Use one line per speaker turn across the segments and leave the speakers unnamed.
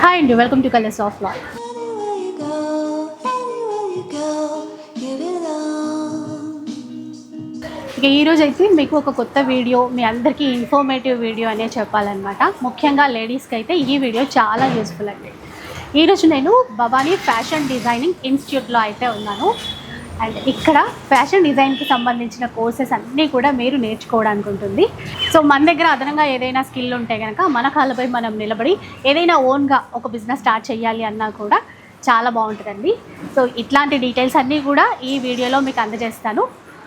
Hi అండి, welcome to colours of life. ఇక ఈరోజు అయితే మీకు ఒక కొత్త వీడియో, మీ అందరికీ ఇన్ఫర్మేటివ్ వీడియో అనే చెప్పాలన్నమాట. ముఖ్యంగా లేడీస్కి అయితే ఈ వీడియో చాలా యూస్ఫుల్ అండి. ఈరోజు నేను భవానీ ఫ్యాషన్ డిజైనింగ్ ఇన్స్టిట్యూట్లో అయితే ఉన్నాను. అండ్ ఇక్కడ ఫ్యాషన్ డిజైన్కి సంబంధించిన కోర్సెస్ అన్నీ కూడా మీరు నేర్చుకోవడానికి ఉంటుంది. సో మన దగ్గర అదనంగా ఏదైనా స్కిల్ ఉంటే కనుక మన కాళ్ళపై మనం నిలబడి ఏదైనా ఓన్గా ఒక బిజినెస్ స్టార్ట్ చేయాలి అన్నా కూడా చాలా బాగుంటుందండి. సో ఇట్లాంటి డీటెయిల్స్ అన్నీ కూడా ఈ వీడియోలో మీకు అందజేస్తాను.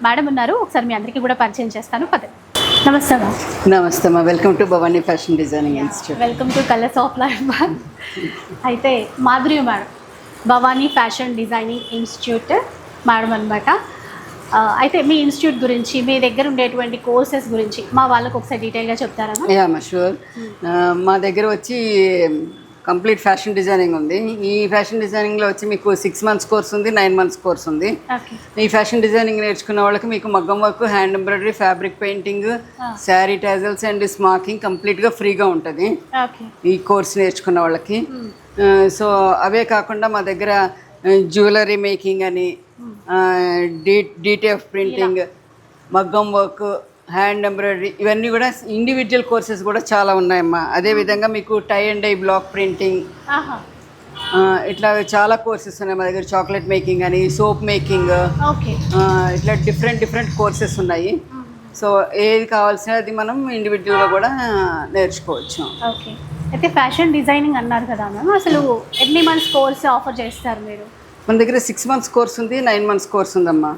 మేడం ఉన్నారు, ఒకసారి మీ అందరికీ కూడా పరిచయం చేస్తాను. నమస్తే మ్యామ్.
నమస్తే అమ్మా, welcome to Bhavani fashion designing institute.
Welcome to colours of life. అయితే Madhuri madam, Bhavani fashion designing institute madam అనమాట. అయితే మీ ఇన్స్టిట్యూట్ గురించి, మీ దగ్గర ఉండేటువంటి కోర్సెస్ గురించి మా వాళ్ళకు ఒకసారి డీటెయిల్గా చెప్తారా?
యా అమ్మా, షూర్. మా దగ్గర వచ్చి కంప్లీట్ ఫ్యాషన్ డిజైనింగ్ ఉంది. ఈ ఫ్యాషన్ డిజైనింగ్లో వచ్చి మీకు 6 months కోర్స్ ఉంది, 9 months కోర్స్ ఉంది. ఈ ఫ్యాషన్ డిజైనింగ్ నేర్చుకున్న వాళ్ళకి మీకు మగ్గం work, hand embroidery, fabric painting, sari tassels and smacking కంప్లీట్గా ఫ్రీగా ఉంటుంది ఈ కోర్స్ నేర్చుకున్న వాళ్ళకి. సో అవే కాకుండా మా దగ్గర జ్యువెలరీ మేకింగ్ అని, డిటిఎఫ్ ప్రింటింగ్, మగ్గం వర్క్, హ్యాండ్ ఎంబ్రాయిడరీ, ఇవన్నీ కూడా ఇండివిజువల్ కోర్సెస్ కూడా చాలా ఉన్నాయమ్మా. అదేవిధంగా మీకు tie and dye block printing, ఇట్లా చాలా కోర్సెస్ ఉన్నాయి మా దగ్గర. చాక్లెట్ మేకింగ్ అని, సోప్ మేకింగ్, ఇట్లా డిఫరెంట్ కోర్సెస్ ఉన్నాయి. సో ఏది కావాల్సిన అది మనం ఇండివిజువల్గా కూడా నేర్చుకోవచ్చు.
అయితే ఫ్యాషన్ డిజైనింగ్ అన్నారు కదా మ్యామ్, అసలు ఎన్ని మంత్స్ కోర్స్ ఆఫర్ చేస్తారు మీరు?
మన దగ్గర 6 months కోర్స్ ఉంది, 9 months కోర్స్ ఉందమ్మా.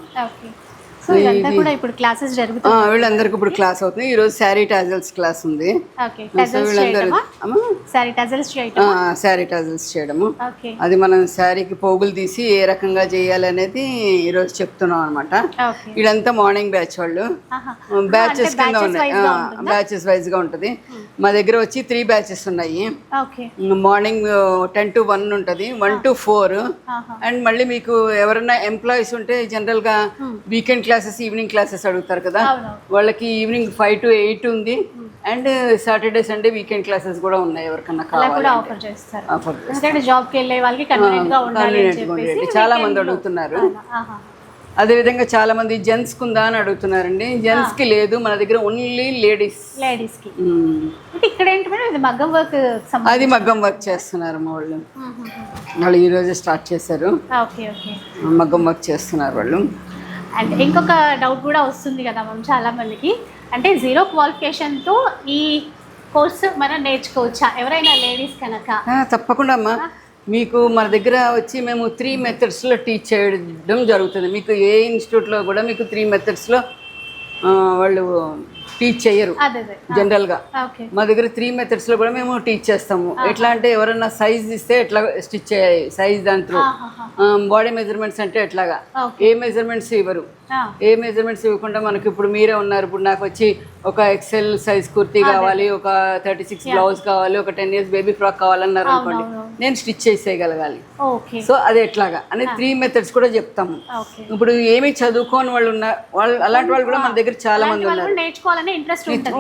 సో ఇదంతా కూడా ఇప్పుడు క్లాసెస్ జరుగుతాయి.
వీళ్ళందరికీ ఇప్పుడు క్లాస్ అవుతుంది. ఈ రోజు శారీ టాజల్స్ క్లాస్ ఉంది. శారీ టాజల్స్ చేయడము, అది మనం శారీకి పోగులు తీసి ఏ రకంగా చేయాలి అనేది ఈ రోజు చెప్తున్నాం అనమాట. వీళ్ళంతా మార్నింగ్ బ్యాచ్ వాళ్ళు, బ్యాచెస్ కింద ఉన్నాయి, బ్యాచెస్ వైజ్ గా ఉంటది. మా దగ్గర వచ్చి 3 batches ఉన్నాయి. మార్నింగ్ 10 to 1 ఉంటుంది, 1 to 4. అండ్ మళ్ళీ మీకు ఎవరైనా ఎంప్లాయీస్ ఉంటే జనరల్ గా వీకెండ్ క్లాసెస్, ఈవినింగ్ క్లాసెస్ అడుగుతారు కదా, వాళ్ళకి ఈవినింగ్ 5 to 8 ఉంది. And Saturday Sunday weekend classes కూడా ఉన్నాయి, ఎవరికన్నా కావాలి.
జాబ్కి వెళ్ళే వాళ్ళకి కన్వీనియంట్ గా ఉండాలి,
చాలా మంది అడుగుతున్నారు. అదేవిధంగా చాలా మంది జెంట్స్కి ఉందా అని అడుగుతున్నారండి. జెంట్స్కి లేదు, మన దగ్గర ఓన్లీ లేడీస్కి.
ఇక్కడ ఏంటి మేడం, ఇది మగ్గం వర్క్?
అది మగ్గం వర్క్ చేస్తున్నారు మా వాళ్ళు ఈరోజే స్టార్ట్ చేశారు. మగ్గం వర్క్ చేస్తున్నారు వాళ్ళు.
అండ్ ఇంకొక డౌట్ కూడా వస్తుంది కదా మ్యామ్ చాలా మందికి, అంటే 0 qualificationతో ఈ కోర్సు మనం నేర్చుకోవచ్చా ఎవరైనా లేడీస్ కనుక?
తప్పకుండా అమ్మా. మీకు మన దగ్గర వచ్చి మేము 3 methodsలో టీచ్ చేయడం జరుగుతుంది. మీకు ఏ ఇన్స్టిట్యూట్లో కూడా మీకు 3 methodsలో వాళ్ళు టీచ్ చేయరు జనరల్గా. మా దగ్గర 3 methodsలో కూడా మేము టీచ్ చేస్తాము. ఎట్లా అంటే ఎవరన్నా సైజ్ ఇస్తే ఎట్లా స్టిచ్ చేయాలి, సైజ్ దాంట్లో బాడీ మెజర్మెంట్స్ అంటే ఎట్లాగా, ఏ మెజర్మెంట్స్ ఇవ్వరు. ఏ మెజర్మెంట్స్ ఇవ్వకుండా మనకి ఇప్పుడు మీరే ఉన్నారు, ఇప్పుడు నాకు వచ్చి ఒక XL సైజ్ కుర్తీ కావాలి, ఒక 36 బ్లౌజ్ కావాలి, ఒక 10 years బేబీ ఫ్రాక్ కావాలన్నారు అనుకోండి, నేను స్టిచ్ చేసేయగలగాలి. సో అది ఎట్లాగా అనే 3 methods కూడా చెప్తాము. ఇప్పుడు ఏమి చదువుకోని వాళ్ళు ఉన్నారు, వాళ్ళు అలాంటి వాళ్ళు కూడా మన దగ్గర చాలా మంది ఉన్నారు,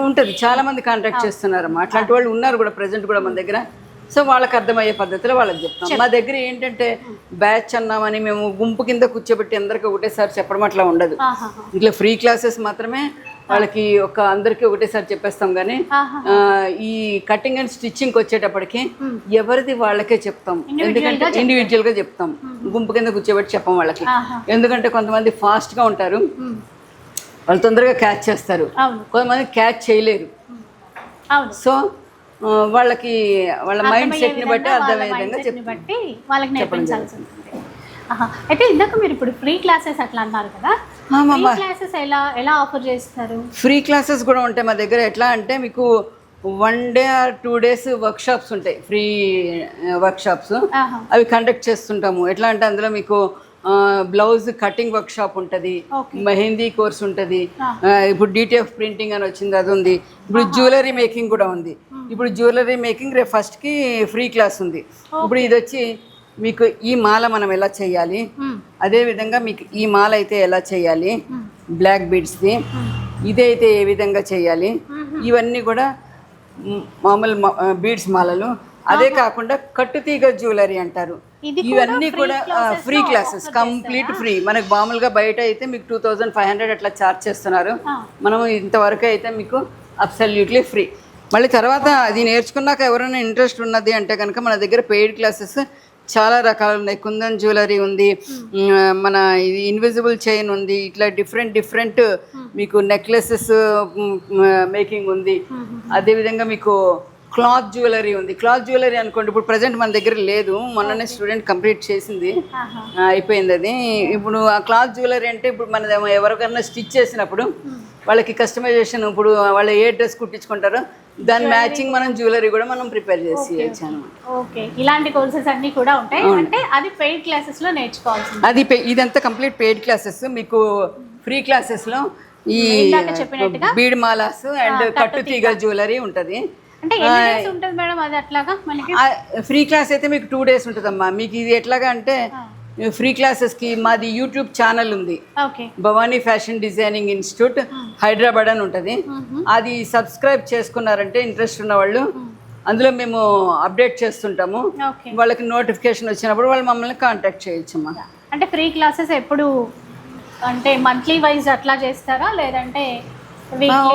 ఉంటుంది. చాలా మంది కాంటాక్ట్ చేస్తున్నారమ్మా, అట్లాంటి వాళ్ళు ఉన్నారు కూడా ప్రెసెంట్ కూడా మన దగ్గర. సో వాళ్ళకి అర్థమయ్యే పద్ధతిలో వాళ్ళకి చెప్తాం. మా దగ్గర ఏంటంటే బ్యాచ్ అన్నామని మేము గుంపు కింద కూర్చోబెట్టి అందరికీ ఒకటేసారి చెప్పడం అట్లా ఉండదు. ఇట్లా ఫ్రీ క్లాసెస్ మాత్రమే వాళ్ళకి అందరికీ ఒకటేసారి చెప్పేస్తాం. కానీ ఈ కటింగ్ అండ్ స్టిచ్చింగ్కి వచ్చేటప్పటికి ఎవరిది వాళ్ళకే చెప్తాం, ఎందుకంటే ఇండివిజువల్గా చెప్తాం. గుంపు కింద కూర్చోబెట్టి చెప్పం వాళ్ళకి, ఎందుకంటే కొంతమంది ఫాస్ట్గా ఉంటారు, వాళ్ళు తొందరగా క్యాచ్ చేస్తారు, కొంతమంది క్యాచ్ చేయలేరు. సో వాళ్ళకి వాళ్ళ మైండ్ సెట్ని బట్టి అర్థమయ్యే విధంగా
వాళ్ళకి నేర్పించాల్సి ఉంటుంది. అయితే ఇందాక మీరు ఇప్పుడు ఫ్రీ క్లాసెస్ అట్లా అన్నారు కదా, క్లాసెస్ ఎలా ఆఫర్ చేస్తారు?
ఫ్రీ క్లాసెస్ కూడా ఉంటాయి మా దగ్గర. ఎట్లా అంటే మీకు 1 day or 2 days వర్క్షాప్స్ ఉంటాయి, ఫ్రీ వర్క్షాప్స్. అవి కండక్ట్ చేస్తుంటాము. ఎట్లా అంటే అందులో మీకు బ్లౌజ్ కటింగ్ వర్క్ షాప్ ఉంటుంది, మెహందీ కోర్స్ ఉంటుంది, ఇప్పుడు డిటిఎఫ్ ప్రింటింగ్ అని వచ్చింది అది ఉంది, ఇప్పుడు జ్యువెలరీ మేకింగ్ కూడా ఉంది. ఇప్పుడు జ్యువెలరీ మేకింగ్ రేపు 1st ఫ్రీ క్లాస్ ఉంది. ఇప్పుడు ఇది వచ్చి మీకు ఈ మాల మనం ఎలా చేయాలి, అదేవిధంగా మీకు ఈ మాల అయితే ఎలా చేయాలి, బ్లాక్ బీడ్స్ది ఇదైతే ఏ విధంగా చేయాలి, ఇవన్నీ కూడా మామూలు బీడ్స్ మాలలు అదే కాకుండా కట్టుతీగ జ్యువెలరీ అంటారు.
ఇది
ఇవన్నీ కూడా ఫ్రీ క్లాసెస్, కంప్లీట్ ఫ్రీ. మనకు మామూలుగా బయట అయితే మీకు 2500 అట్లా ఛార్జ్ చేస్తున్నారు. మనం ఇంతవరకు అయితే మీకు అబ్సల్యూట్లీ ఫ్రీ. మళ్ళీ తర్వాత అది నేర్చుకున్నాక ఎవరైనా ఇంట్రెస్ట్ ఉన్నది అంటే కనుక మన దగ్గర పెయిడ్ క్లాసెస్ చాలా రకాలు ఉన్నాయి. కుందన్ జ్యువెలరీ ఉంది, మన ఇది ఇన్విజిబుల్ చైన్ ఉంది, ఇట్లా డిఫరెంట్ మీకు నెక్లెసెస్ మేకింగ్ ఉంది. అదేవిధంగా మీకు క్లాత్ జ్యువెలరీ ఉంది. క్లాత్ జ్యువెలరీ అనుకోండి ఇప్పుడు ప్రజెంట్ మన దగ్గర లేదు, మొన్ననే స్టూడెంట్ కంప్లీట్ చేసింది, అయిపోయింది అది. ఇప్పుడు ఆ క్లాత్ జ్యువెలరీ అంటే ఇప్పుడు మన ఎవరికైనా స్టిచ్ చేసినప్పుడు వాళ్ళకి కస్టమైజేషన్, ఇప్పుడు వాళ్ళు ఏ డ్రెస్ కుట్టించుకుంటారో దాని మ్యాచింగ్ మనం జ్యువెలరీ కూడా మనం ప్రిపేర్ చేసి ఇవ్వచ్చు అనమాట.
ఓకే, ఇలాంటి కోర్సెస్ అన్ని కూడా ఉంటాయి. అంటే అది పెయిడ్ క్లాసెస్ లో నేర్చుకోవాల్సింది.
అది ఇదంతా కంప్లీట్ పెయిడ్ క్లాసెస్. మీకు ఫ్రీ క్లాసెస్ లో ఈ
చెప్పినట్టుగా
బీడ్ మాలాస్ అండ్ కట్టుతీగ జ్యువెలరీ ఉంటుంది.
అంటే ఎన్ని డేస్ ఉంటుంది మేడం అది అట్లాగా మనకి?
ఫ్రీ క్లాస్ అయితే మీకు 2 days ఉంటుందమ్మా. మీకు ఇది ఎట్లాగా అంటే ఫ్రీ క్లాసెస్కి మాది యూట్యూబ్ ఛానల్ ఉంది, Bhavani fashion designing institute Hyderabad అని ఉంటుంది. అది సబ్స్క్రైబ్ చేసుకున్నారంటే ఇంట్రెస్ట్ ఉన్న వాళ్ళు అందులో మేము అప్డేట్ చేస్తుంటాము. వాళ్ళకి నోటిఫికేషన్ వచ్చినప్పుడు వాళ్ళు మమ్మల్ని కాంటాక్ట్ చేయొచ్చమ్మా.
అంటే ఫ్రీ క్లాసెస్ ఎప్పుడు అంటే మంత్లీ వైజ్ అట్లా చేస్తారా లేదంటే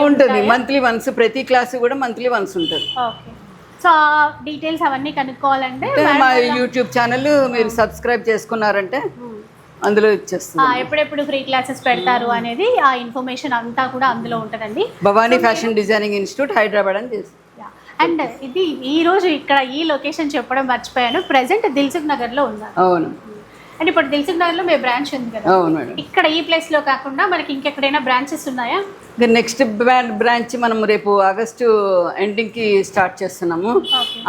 ఉంటుంది? మంత్లీ వన్స్, ప్రతి క్లాస్ కూడా మంత్లీ వన్స్ ఉంటుంది.
ఓకే, సో డీటెయిల్స్ అవన్నీ కనుక్కోవాలంటే
మా యూట్యూబ్ ఛానల్ మీరు సబ్స్క్రైబ్ చేసుకున్నారంటే అందులో ఇచ్చేస్తుంది.
ఎప్పుడెప్పుడు ఫ్రీ క్లాసెస్ పెడతారు అనేది ఆ ఇన్ఫర్మేషన్ అంతా కూడా అందులో ఉంటుందండి.
Bhavani fashion designing institute Hyderabad అని చేస్తుంది.
అండ్ ఇది ఈ రోజు ఇక్కడ ఈ లొకేషన్ చెప్పడం మర్చిపోయాను, ప్రెసెంట్ దిల్సుఖ్ నగర్లో ఉన్నారు.
అవును,
అండ్ ఇప్పుడు దిల్సుఖ్ నగర్లో మీ బ్రాంచ్ ఉంది కదా.
అవును మేడం.
ఇక్కడ ఈ ప్లేస్లో కాకుండా మనకి ఇంకెక్కడైనా బ్రాంచెస్ ఉన్నాయా?
నెక్స్ట్ బ్రాంచ్ మనం రేపు ఆగస్టు ఎండింగ్కి స్టార్ట్ చేస్తున్నాము.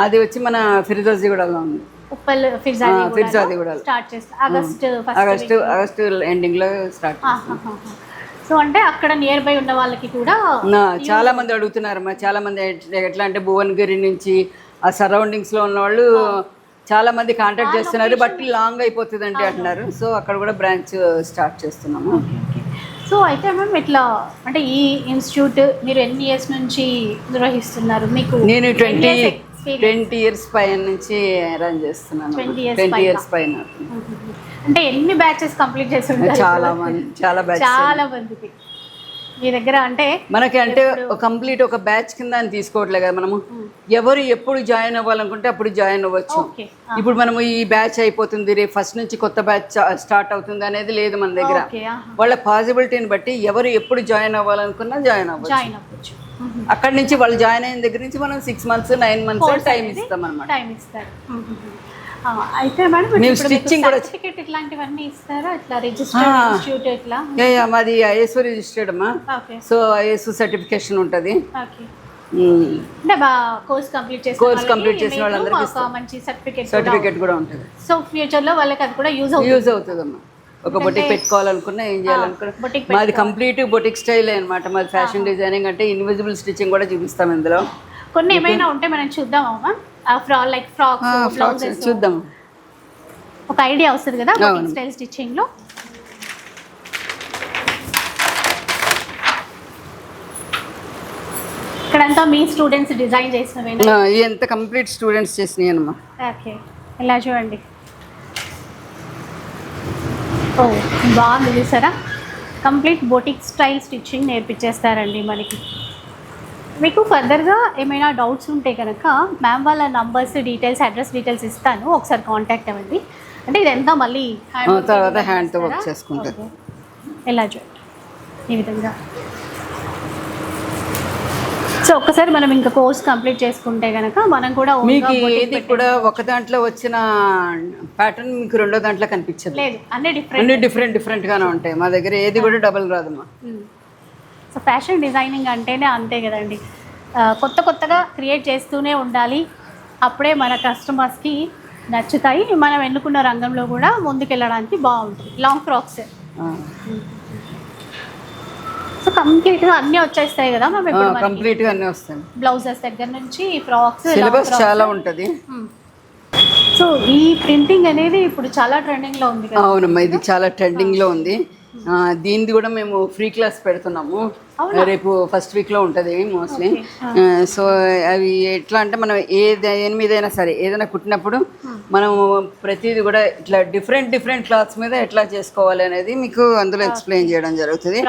అది వచ్చి మన ఫిర్జాదిగూడలో ఉంది.
ఉప్పల్ ఫిర్జాదిగూడ స్టార్ట్ చేస్తాం
ఆగస్టు ఎండింగ్లో స్టార్ట్.
సో అంటే అక్కడ నియర్ బై ఉన్న వాళ్ళకి కూడా
చాలా మంది అడుగుతున్నారు. చాలా మంది ఎట్లా అంటే భువనగిరి నుంచి ఆ సరౌండింగ్స్లో ఉన్న వాళ్ళు చాలా మంది కాంటాక్ట్ చేస్తున్నారు, బట్ లాంగ్ అయిపోతుంది అంటే అంటున్నారు. సో అక్కడ కూడా బ్రాంచ్ స్టార్ట్ చేస్తున్నాము.
సో అయితే మ్యామ్ ఇట్లా అంటే ఈ ఇన్స్టిట్యూట్ మీరు ఎన్ని ఇయర్స్ నుంచి నిర్వహిస్తున్నారు? మీకు
నేను 20 years పైన నుంచి రన్ చేస్తున్నాను. 20 years పైన.
అంటే ఎన్ని బ్యాచెస్ కంప్లీట్ చేసి ఉంటారు?
చాలా
మందికి మీ దగ్గర అంటే
మనకి అంటే కంప్లీట్ ఒక బ్యాచ్ కింద అని తీసుకోవట్లేదు కదా మనము. ఎవరు ఎప్పుడు జాయిన్ అవ్వాలనుకుంటే అప్పుడు జాయిన్ అవ్వచ్చు. ఇప్పుడు మనము ఈ బ్యాచ్ అయిపోతుంది రేపు ఫస్ట్ నుంచి కొత్త బ్యాచ్ స్టార్ట్ అవుతుంది అనేది లేదు మన దగ్గర. వాళ్ళ పాసిబిలిటీని బట్టి ఎవరు ఎప్పుడు జాయిన్ అవ్వాలనుకున్నా జాయిన్ అవ్వచ్చు. అక్కడి నుంచి వాళ్ళు జాయిన్ అయిన దగ్గర నుంచి మనం 6 months 9 months టైం ఇస్తాం అన్నమాట.
అయితే మేడం
మేము స్టిచ్చింగ్ కూడా
సర్టిఫికెట్ ఇట్లాంటివన్నీ ఇస్తారా? ఇట్లా రిజిస్టర్డ్ ఇన్స్టిట్యూట్ ఇట్లా?
మాది ఐఎస్ఓ రిజిస్టర్డ్ అమ్మా. సో ఐఎస్ఓ సర్టిఫికేషన్ ఉంటుంది.
అంటే కోర్స్ కంప్లీట్ చేసిన వాళ్ళందరికీ మంచి సర్టిఫికెట్
కూడా ఉంటుంది.
సో ఫ్యూచర్ లో వాళ్ళకి అది కూడా యూజ్
అవుతుంది అమ్మా. ఒక బొటిక్ పెట్టుకోవాలనుకున్నా, ఏం చేయాలనుకున్నా, మాది కంప్లీట్ బొటిక్ స్టైల్ అనమాట. మాది ఫ్యాషన్ డిజైనింగ్ అంటే ఇన్విజిబుల్ స్టిచ్చింగ్ కూడా చూపిస్తాం ఇందులో.
కొన్ని ఏమైనా ఉంటే మనం చూద్దామమ్మా, లైక్ ఫ్రాక్స్
చూద్దాం,
ఒక ఐడియా వస్తుంది కదా బొటిక్ స్టైల్ స్టిచ్చింగ్ లో. ఇక్కడంతా మీ స్టూడెంట్స్ డిజైన్ చేసినవేనా?
ఎంత కంప్లీట్ స్టూడెంట్స్ చేసినాయి అన్నమా.
ఓకే, ఇలా చూడండి. ఓ బాగుంది చూసారా, కంప్లీట్ బొటిక్ స్టైల్ స్టిచ్చింగ్ నేర్పించేస్తారండి మనకి. మీకు ఫర్దర్గా ఏమైనా డౌట్స్ ఉంటే కనుక మ్యామ్ వాళ్ళ నంబర్స్ డీటెయిల్స్ అడ్రస్ డీటెయిల్స్ ఇస్తాను, ఒకసారి కాంటాక్ట్ అవ్వండి. అంటే ఇదంతా మళ్ళీ
తర్వాత హ్యాండ్తో వర్క్ చేసుకుంటారు.
ఎలా చూడండి ఈ విధంగా. సో ఒక్కసారి మనం ఇంకా కోర్స్ కంప్లీట్ చేసుకుంటే కనుక మనం కూడా
మీకు ఏది కూడా ఒక దాంట్లో వచ్చిన ప్యాటర్న్ మీకు రెండో దాంట్లో కనిపించదు.
లేదు,
అన్ని డిఫరెంట్గానే ఉంటాయి. మా దగ్గర ఏది కూడా డబల్ రాదమ్మా.
సో ఫ్యాషన్ డిజైనింగ్ అంటేనే అంతే కదండి, కొత్తగా క్రియేట్ చేస్తూనే ఉండాలి. అప్పుడే మన కస్టమర్స్కి నచ్చుతాయి, మనం ఎన్నుకున్న రంగంలో కూడా ముందుకెళ్ళడానికి బాగుంటుంది. లాంగ్ ఫ్రాక్స్ సో కంప్లీట్గా అన్నీ వచ్చేస్తాయి కదా మ్యామ్. ఇప్పుడు
కంప్లీట్గా అన్నీ వస్తాయి,
బ్లౌజెస్ దగ్గర నుంచి ఫ్రాక్స్,
సిలబస్ చాలా ఉంటుంది.
సో ఈ ప్రింటింగ్ అనేది ఇప్పుడు చాలా ట్రెండింగ్లో ఉంది కదా?
అవునమ్మా, ఇది చాలా ట్రెండింగ్లో ఉంది. దీనిది కూడా మేము ఫ్రీ క్లాస్ పెడుతున్నాము. రేపు ఫస్ట్ వీక్లో ఉంటుంది మోస్ట్లీ. సో అవి ఎట్లా అంటే మనం దేని మీదైనా సరే ఏదైనా కుట్టినప్పుడు మనం ప్రతిదీ కూడా ఇట్లా డిఫరెంట్ క్లాత్స్ మీద ఎట్లా చేసుకోవాలి అనేది మీకు అందులో ఎక్స్ప్లెయిన్ చేయడం జరుగుతుంది.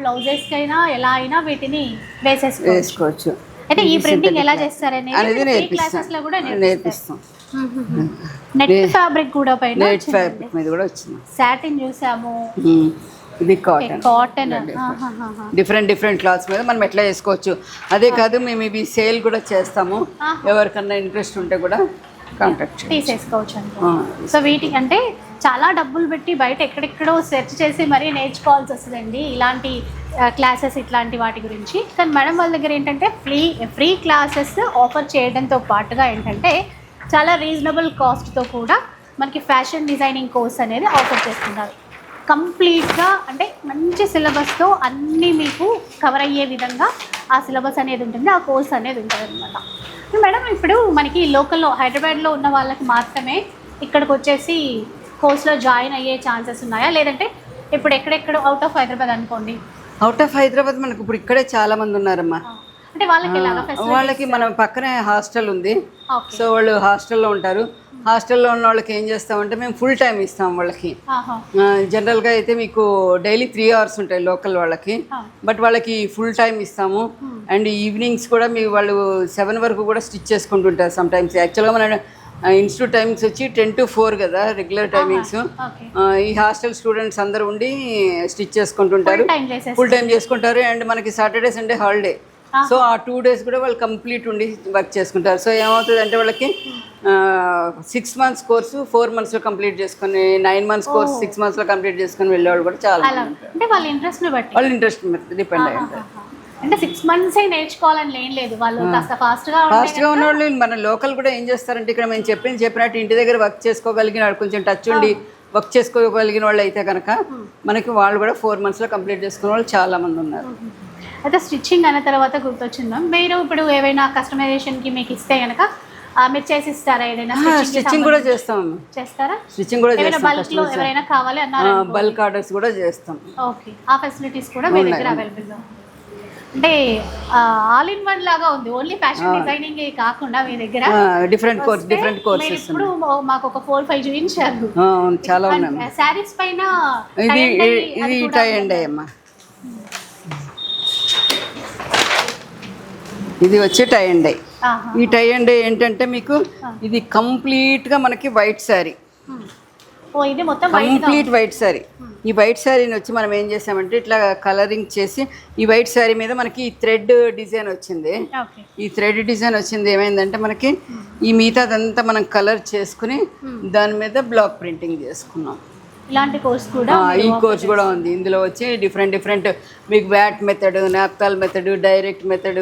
బ్లౌజెస్ కైనా ఎలా అయినా వీటిని
వేసుకోవచ్చు.
అయితే ఈ ప్రింటింగ్ ఎలా చేస్తారనేది
అనేది నేర్పిస్తాం.
నెట్ ఫ్యాబ్రిక్ కూడా పైన
నెట్ ఫ్యాబ్రిక్ మీద కూడా వచ్చింది.
సాటిన్ చూసాము,
ఇది కాటన్. డిఫరెంట్ క్లాత్స్ మీద మనం ఎట్లా చేసుకోవచ్చు. అదే కాదు మేము ఇవి సేల్ కూడా చేస్తాము. ఎవరికన్నా ఇంట్రెస్ట్ ఉంటే కూడా కాంటాక్ట్
తీసేసుకోవచ్చు అండి. సో వీటికి అంటే చాలా డబ్బులు పెట్టి బయట ఎక్కడెక్కడో సెర్చ్ చేసి మరీ నేర్చుకోవాల్సి వస్తుందండి ఇలాంటి క్లాసెస్, ఇట్లాంటి వాటి గురించి. కానీ మేడం వాళ్ళ దగ్గర ఏంటంటే ఫ్రీ క్లాసెస్ ఆఫర్ చేయడంతో పాటుగా ఏంటంటే చాలా రీజనబుల్ కాస్ట్తో కూడా మనకి ఫ్యాషన్ డిజైనింగ్ కోర్స్ అనేది ఆఫర్ చేస్తున్నారు. కంప్లీట్గా అంటే మంచి సిలబస్తో అన్నీ మీకు కవర్ అయ్యే విధంగా ఆ సిలబస్ అనేది ఉంటుంది, ఆ కోర్స్ అనేది ఉంటుంది అనమాట. మేడం ఇప్పుడు మనకి లోకల్లో హైదరాబాద్లో ఉన్న వాళ్ళకి మాత్రమే ఇక్కడికి వచ్చేసి కోర్స్లో జాయిన్ అయ్యే ఛాన్సెస్ ఉన్నాయా, లేదంటే ఇప్పుడు ఎక్కడెక్కడ అవుట్ ఆఫ్ హైదరాబాద్ అనుకోండి?
అవుట్ ఆఫ్ హైదరాబాద్ మనకు ఇప్పుడు ఇక్కడే చాలా మంది ఉన్నారమ్మా.
అంటే
వాళ్ళకి మన పక్కనే హాస్టల్ ఉంది. సో వాళ్ళు హాస్టల్లో ఉంటారు. హాస్టల్లో ఉన్న వాళ్ళకి ఏం చేస్తామంటే మేము ఫుల్ టైం ఇస్తాం వాళ్ళకి. జనరల్గా అయితే మీకు డైలీ 3 hours ఉంటాయి లోకల్ వాళ్ళకి, బట్ వాళ్ళకి ఫుల్ టైం ఇస్తాము. అండ్ ఈవినింగ్స్ కూడా వాళ్ళు 7 వరకు కూడా స్టిచ్ చేసుకుంటుంటారు సమ్ టైమ్స్. యాక్చువల్గా మన ఇన్స్టిట్యూట్ టైమింగ్స్ వచ్చి 10 to 4 కదా రెగ్యులర్ టైమింగ్స్. ఈ హాస్టల్ స్టూడెంట్స్ అందరూ ఉండి స్టిచ్ చేసుకుంటుంటారు, ఫుల్ టైం చేసుకుంటారు. అండ్ మనకి సాటర్డే సండే హాలిడే. సో ఆ 2 days కూడా వాళ్ళు కంప్లీట్ ఉండి వర్క్ చేసుకుంటారు. సో ఏమవుతుంది అంటే వాళ్ళకి 6 months కోర్సు 4 monthsలో కంప్లీట్ చేసుకుని, 9 months కోర్సు 6 monthsలో కంప్లీట్ చేసుకుని వెళ్ళేవాళ్ళు కూడా చాలా.
అంటే వాళ్ళ ఇంట్రెస్ట్
డిపెండ్ అయ్యి ఉంటారు.
అంటే 6 months నేర్చుకోవాలని ఏం లేదు, వాళ్ళు కాస్త ఫాస్ట్గా
ఉన్న వాళ్ళు మన లోకల్ కూడా ఏం చేస్తారంటే ఇక్కడ మేము చెప్పినట్టు ఇంటి దగ్గర వర్క్ చేసుకోగలిగిన వాళ్ళు, కొంచెం టచ్ ఉండి వర్క్ చేసుకోగలిగిన వాళ్ళు అయితే కనుక మనకి వాళ్ళు కూడా 4 monthsలో కంప్లీట్ చేసుకునే వాళ్ళు చాలామంది ఉన్నారు.
అయితే స్టిచ్చింగ్ అన్న తర్వాత గుర్తొచ్చింది మ్యామ్, మీరు ఇప్పుడు ఏవైనా కస్టమైజేషన్కి మీకు ఇస్తే కనుక మీరు చేసి ఇస్తారా? ఏదైనా
స్టిచ్చింగ్ కూడా చేస్తాం.
చేస్తారా?
స్టిచ్చింగ్ కూడా చేస్తాం.
బల్క్లో ఎవరైనా కావాలి అన్నారు,
బల్క్ ఆర్డర్స్ కూడా చేస్తాం.
ఓకే, ఆ ఫెసిలిటీస్ కూడా మీ దగ్గర అవైలబుల్గా అంటే ఆల్ ఇన్ వన్ లాగా ఉంది. ఓన్లీ ఫ్యాషన్ డిజైనింగ్ కాకుండా మీ దగ్గర
డిఫరెంట్ కోర్సెస్
ఇప్పుడు మాకు ఒక 4-5 చూపించారు.
చాలా ఉన్నాయి.
శారీస్ పైన
ఇది టై అండ్ అమ్మా, ఇది వచ్చి టై అండ్ డై. ఈ టై అండ్ డై ఏంటంటే మీకు ఇది కంప్లీట్గా మనకి వైట్ శారీ,
ఇది మొత్తం
కంప్లీట్ వైట్ శారీ. ఈ వైట్ శారీని వచ్చి మనం ఏం చేసామంటే ఇట్లా కలరింగ్ చేసి ఈ వైట్ శారీ మీద మనకి ఈ థ్రెడ్ డిజైన్ వచ్చింది. ఈ థ్రెడ్ డిజైన్ వచ్చింది ఏమైందంటే మనకి ఈ మిగతాదంతా మనం కలర్ చేసుకుని దాని మీద బ్లాక్ ప్రింటింగ్ చేసుకున్నాం.
ఇలాంటి కోర్స్ కూడా
ఈ కోర్స్ కూడా ఉంది. ఇందులో వచ్చి డిఫరెంట్ మీకు vat method, naphthol method, direct method,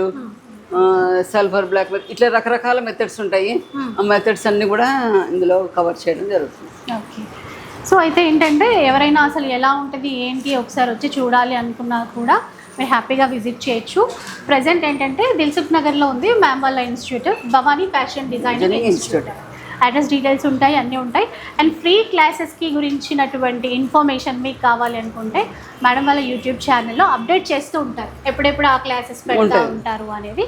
sulphur black method, ఇట్లా రకరకాల మెథడ్స్ ఉంటాయి. ఆ మెథడ్స్ అన్నీ కూడా ఇందులో కవర్ చేయడం జరుగుతుంది.
ఓకే, సో అయితే ఏంటంటే ఎవరైనా అసలు ఎలా ఉంటుంది ఏంటి ఒకసారి వచ్చి చూడాలి అనుకున్నా కూడా మీరు హ్యాపీగా విజిట్ చేయొచ్చు. ప్రజెంట్ ఏంటంటే దిల్సుఖ్ నగర్లో ఉంది మ్యామ్ వాళ్ళ institute, Bhavani fashion designing institute. Address details ఉంటాయి, అన్నీ ఉంటాయి. అండ్ ఫ్రీ క్లాసెస్కి గురించినటువంటి ఇన్ఫర్మేషన్ మీకు కావాలి అనుకుంటే మేడం వాళ్ళ యూట్యూబ్ ఛానల్లో అప్డేట్ చేస్తూ ఉంటారు, ఎప్పుడెప్పుడు ఆ క్లాసెస్ పెడతా ఉంటారు అనేది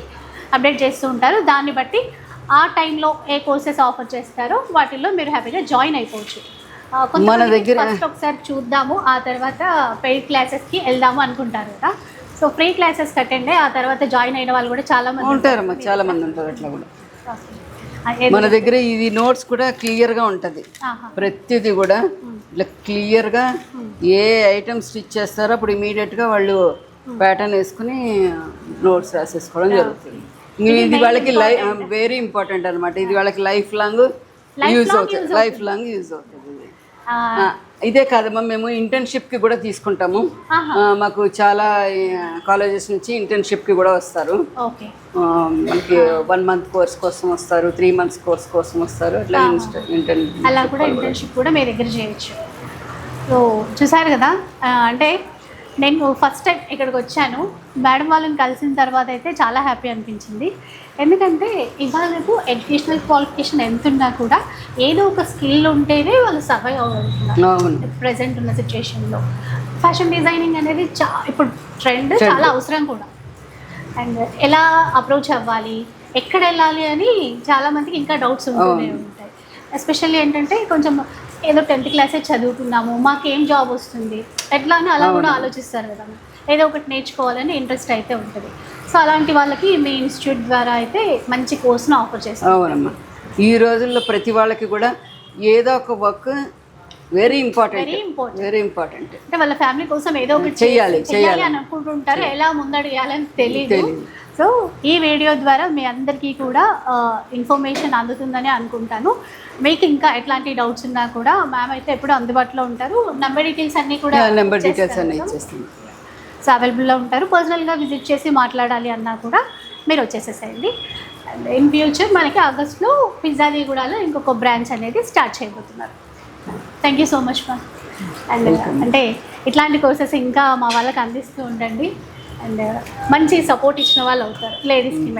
అప్డేట్ చేస్తూ ఉంటారు. దాన్ని బట్టి ఆ టైంలో ఏ కోర్సెస్ ఆఫర్ చేస్తారో వాటిల్లో మీరు హ్యాపీగా జాయిన్ అయిపోవచ్చు.
మన దగ్గర
ఫస్ట్ ఒకసారి చూద్దాము, ఆ తర్వాత పెయిడ్ క్లాసెస్కి వెళ్దాము అనుకుంటారు కదా. సో ఫ్రీ క్లాసెస్ అటెండ్ అయ్యి ఆ తర్వాత జాయిన్ అయిన వాళ్ళు కూడా చాలా మంది
ఉంటారు. అట్లా కూడా మన దగ్గర ఇది నోట్స్ కూడా క్లియర్గా ఉంటుంది. ప్రతిదీ కూడా ఇట్లా క్లియర్గా ఏ ఐటమ్ స్టిచ్ చేస్తారో అప్పుడు ఇమీడియట్గా వాళ్ళు ప్యాటర్న్ వేసుకుని నోట్స్ రాసేసుకోవడం జరుగుతుంది. ఇది వాళ్ళకి వెరీ ఇంపార్టెంట్ అనమాట. ఇది వాళ్ళకి లైఫ్ లాంగ్ యూజ్ అవుతుంది. ఇదే కాదమ్మా, మేము ఇంటర్న్షిప్కి కూడా తీసుకుంటాము. మాకు చాలా కాలేజెస్ నుంచి ఇంటర్న్షిప్కి కూడా వస్తారు. మనకి 1 month కోర్స్ కోసం వస్తారు, 3 months కోర్స్ కోసం వస్తారు. అట్లా
అలా కూడా ఇంటర్న్షిప్ కూడా మీ దగ్గర చేయొచ్చు. సో చూసారు కదా, అంటే నేను ఫస్ట్ టైం ఇక్కడికి వచ్చాను, మేడం వాళ్ళని కలిసిన తర్వాత అయితే చాలా హ్యాపీ అనిపించింది. ఎందుకంటే ఇవాళ రేపు ఎడ్యుకేషనల్ క్వాలిఫికేషన్ ఎంత ఉన్నా కూడా ఏదో ఒక స్కిల్ ఉంటేనే వాళ్ళు సర్వైవ్ అవ్వగలుగుతున్నారు ప్రజెంట్ ఉన్న సిచ్యుయేషన్లో. ఫ్యాషన్ డిజైనింగ్ అనేది ఇప్పుడు ట్రెండ్ చాలా అవసరం కూడా. అండ్ ఎలా అప్రోచ్ అవ్వాలి, ఎక్కడ వెళ్ళాలి అని చాలామందికి ఇంకా డౌట్స్ ఉంటూనే ఉంటాయి. ఎస్పెషల్లీ ఏంటంటే కొంచెం ఏదో 10th క్లాసే చదువుతున్నాము, మాకేం జాబ్ వస్తుంది ఎట్లా అని అలా కూడా ఆలోచిస్తారు కదా, ఏదో ఒకటి నేర్చుకోవాలని ఇంట్రెస్ట్ అయితే ఉంటుంది. సో అలాంటి వాళ్ళకి మీ ఇన్స్టిట్యూట్ ద్వారా అయితే మంచి కోర్స్ను ఆఫర్ చేస్తారు.
అవునమ్మా, ఈ రోజుల్లో ప్రతి వాళ్ళకి కూడా ఏదో ఒక వర్క్ వెరీ ఇంపార్టెంట్.
అంటే వాళ్ళ ఫ్యామిలీ కోసం ఏదో ఒకటి చేయాలి అని అనుకుంటుంటారు, ఎలా ముందడుగేయాలని తెలియదు. సో ఈ వీడియో ద్వారా మీ అందరికీ కూడా ఇన్ఫర్మేషన్ అందుతుందని అనుకుంటాను. మీకు ఇంకా ఎట్లాంటి డౌట్స్ ఉన్నా కూడా మ్యామ్ అయితే ఎప్పుడు అందుబాటులో ఉంటారు. నెంబర్ డీటెయిల్స్ అన్నీ కూడా
ఇచ్చేస్తాను.
సో అవైలబుల్లో ఉంటారు. పర్సనల్గా విజిట్ చేసి మాట్లాడాలి అన్నా కూడా మీరు వచ్చేసేసేయండి. అండ్ ఇన్ ఫ్యూచర్ మనకి ఆగస్ట్లో పిజ్జాదిగూడలో ఇంకొక బ్రాంచ్ అనేది స్టార్ట్ చేయబోతున్నారు. Thank you so much ma'am. And అంటే ఇట్లాంటి కోర్సెస్ ఇంకా మా వాళ్ళకి అందిస్తూ ఉండండి. అండ్ మంచి సపోర్ట్ ఇచ్చిన వాళ్ళు అవుతారు లేడీస్కి.